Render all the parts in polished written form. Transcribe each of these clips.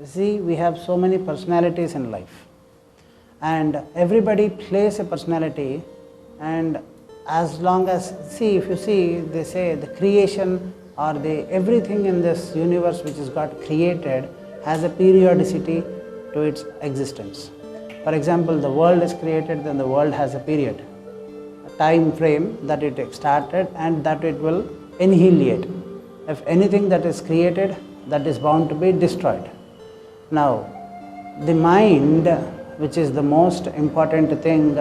See, we have so many personalities in life, and everybody plays a personality, and as long as, see, if you see, they say the creation or everything in this universe which is got created has a periodicity to its existence. For example, the world is created, then the world has a period, a time frame that it started and that it will annihilate. If anything that is created, that is bound to be destroyed. Now, the mind, which is the most important thing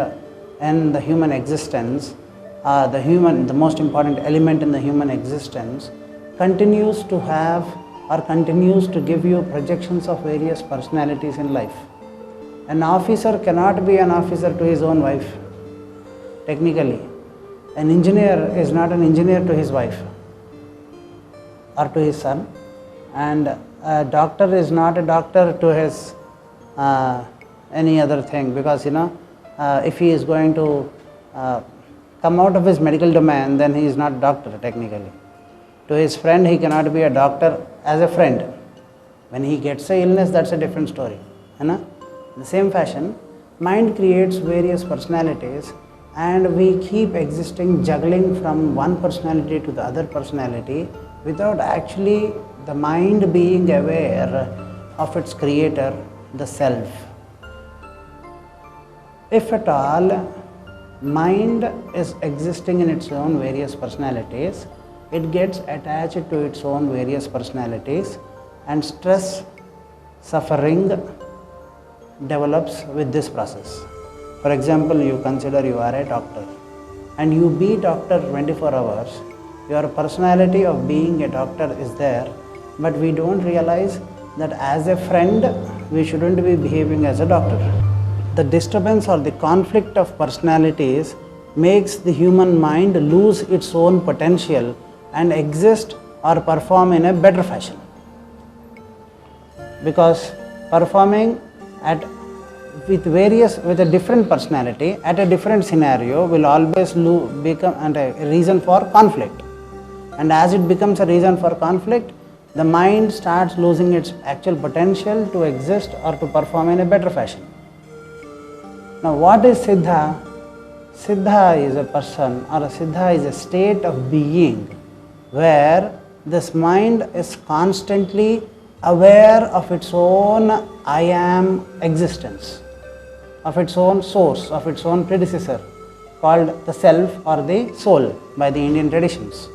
in the human existence, the most important element in the human existence, continues to have or continues to give you projections of various personalities in life. An officer cannot be an officer to his own wife, technically. An engineer is not an engineer to his wife or to his son, and a doctor is not a doctor to his any other thing, because if he is going to come out of his medical domain, then he is not a doctor technically. To his friend, he cannot be a doctor as a friend. When he gets a illness, that's a different story. In the same fashion, mind creates various personalities, and we keep existing, juggling from one personality to the other personality without actually the mind being aware of its creator, the self. If at all mind is existing in its own various personalities, it gets attached to its own various personalities, and stress, suffering develops with this process. For example, you consider you are a doctor and you be doctor 24 hours. Your personality of being a doctor is there, but we don't realize that as a friend, we shouldn't be behaving as a doctor. The disturbance or the conflict of personalities makes the human mind lose its own potential and exist or perform in a better fashion. Because performing with a different personality at a different scenario will always become a reason for conflict. And as it becomes a reason for conflict, the mind starts losing its actual potential to exist or to perform in a better fashion. Now, what is Siddha? Siddha is a person, or a Siddha is a state of being where this mind is constantly aware of its own I am existence, of its own source, of its own predecessor, called the self or the soul by the Indian traditions.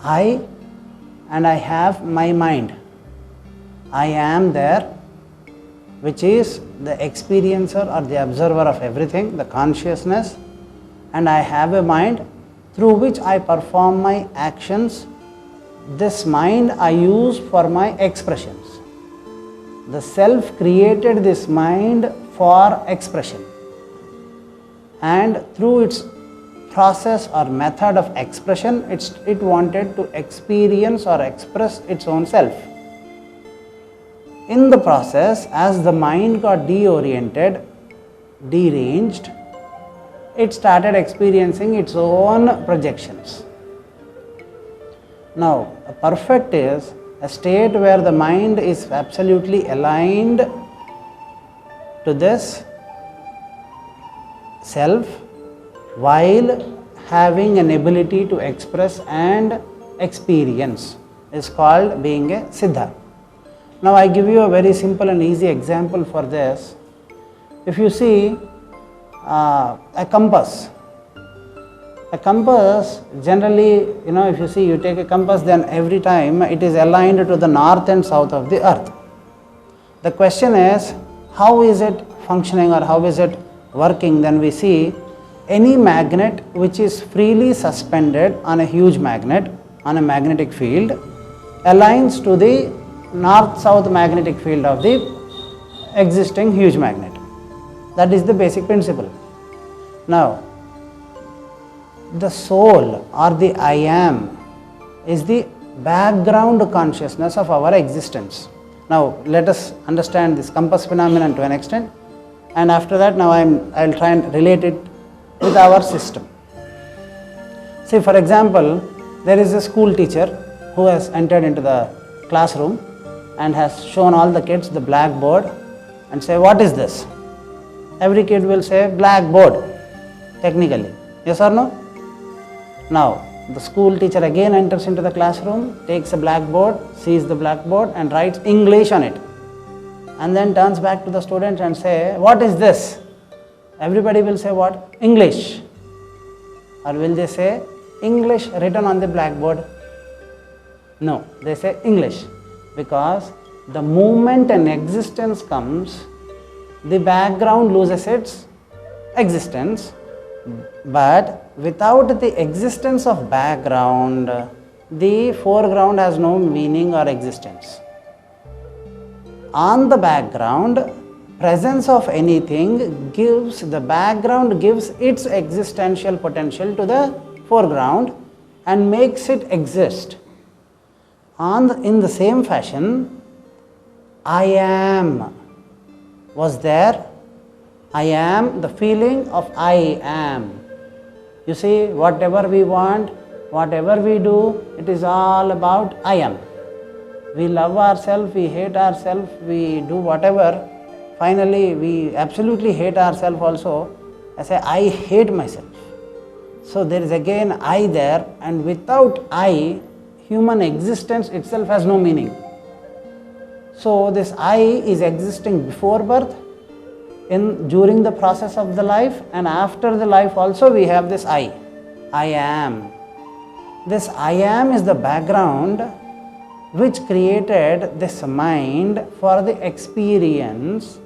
I have my mind. I am there, which is the experiencer or the observer of everything, the consciousness, and I have a mind through which I perform my actions. This mind I use for my expressions. The self created this mind for expression, and through its process or method of expression, it wanted to experience or express its own self. In the process, as the mind got deoriented, deranged, it started experiencing its own projections. Now, a perfect is a state where the mind is absolutely aligned to this self while having an ability to express and experience, is called being a Siddha. Now, I give you a very simple and easy example for this. If you see a compass. A compass generally, if you see, you take a compass, then every time it is aligned to the north and south of the earth. The question is, how is it functioning or how is it working? Then we see any magnet which is freely suspended on a huge magnet, on a magnetic field, aligns to the north-south magnetic field of the existing huge magnet. That is the basic principle. Now, the soul or the I am is the background consciousness of our existence. Now, let us understand this compass phenomenon to an extent, and after that now I will try and relate it with our system. See, for example, there is a school teacher who has entered into the classroom, and has shown all the kids the blackboard and say, what is this? Every kid will say blackboard, technically. Yes or no? Now, the school teacher again enters into the classroom, takes a blackboard, sees the blackboard and writes English on it. And then turns back to the students and say, what is this? Everybody will say what? English. Or will they say English written on the blackboard? No, they say English. Because the moment an existence comes, the background loses its existence. But without the existence of background, the foreground has no meaning or existence. On the background, presence of anything gives, the background gives its existential potential to the foreground and makes it exist. In the same fashion, I am was there. I am, the feeling of I am. You see, whatever we want, whatever we do, it is all about I am. We love ourselves, we hate ourselves, we do whatever. Finally, we absolutely hate ourselves also. I say, I hate myself. So there is again I there, and without I, human existence itself has no meaning. So this I is existing before birth, during the process of the life, and after the life also we have this I am. This I am is the background which created this mind for the experience,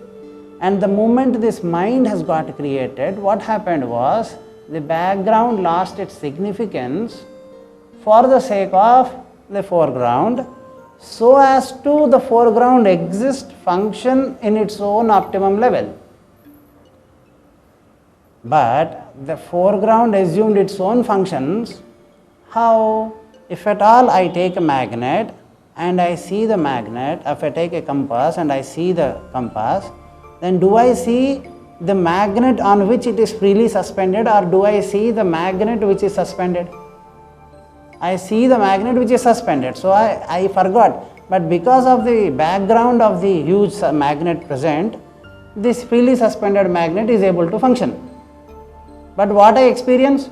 and the moment this mind has got created, what happened was the background lost its significance for the sake of the foreground, so as to the foreground exist, function in its own optimum level. But the foreground assumed its own functions. How? If at all I take a magnet and I see the magnet, if I take a compass and I see the compass, then do I see the magnet on which it is freely suspended, or do I see the magnet which is suspended? I see the magnet which is suspended, so I forgot. But because of the background of the huge magnet present, this freely suspended magnet is able to function. But what I experience?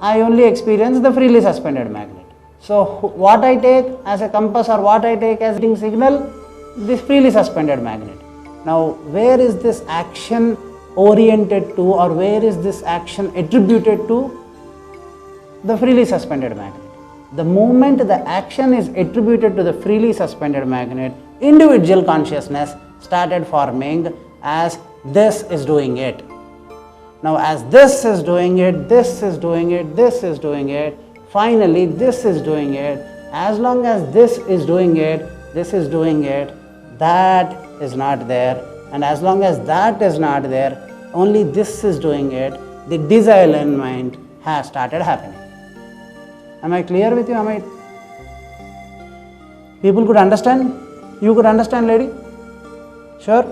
I only experience the freely suspended magnet. So what I take as a compass or what I take as a reading signal? This freely suspended magnet. Now where is this action oriented to, or where is this action attributed to? The freely suspended magnet. The moment the action is attributed to the freely suspended magnet, individual consciousness started forming as this is doing it. Now as this is doing it, this is doing it, this is doing it, finally this is doing it. As long as this is doing it, this is doing it, that is not there. And as long as that is not there, only this is doing it, the disalignment has started happening. Am I clear with you? People could understand? You could understand, lady? Sure?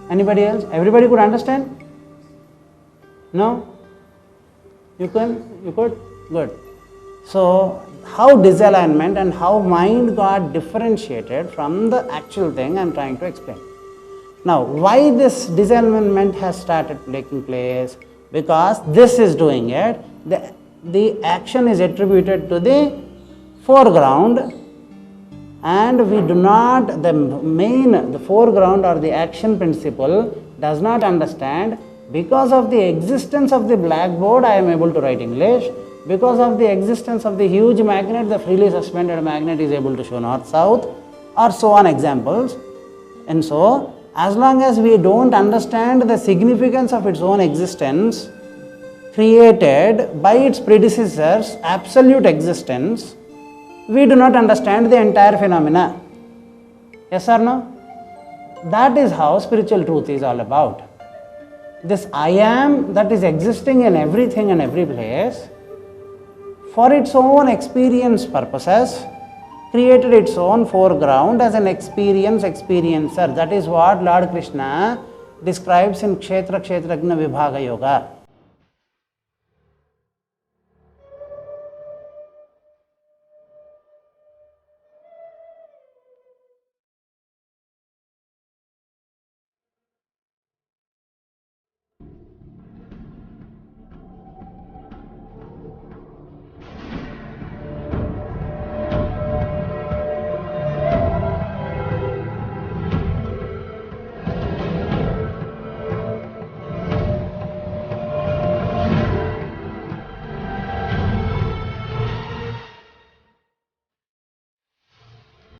Anybody else? Everybody could understand? No? You could? Good. So, how disalignment and how mind got differentiated from the actual thing I am trying to explain. Now, why this disalignment has started taking place? Because this is doing it. The action is attributed to the foreground, and we do not, the foreground or the action principle does not understand. Because of the existence of the blackboard, I am able to write English. Because of the existence of the huge magnet, the freely suspended magnet is able to show north-south, or so on examples. And so, as long as we don't understand the significance of its own existence, created by its predecessor's absolute existence, we do not understand the entire phenomena. Yes or no? That is how spiritual truth is all about. This I am that is existing in everything and every place, for its own experience purposes, created its own foreground as an experiencer. That is what Lord Krishna describes in Kshetra Kshetrajna Vibhaga Yoga.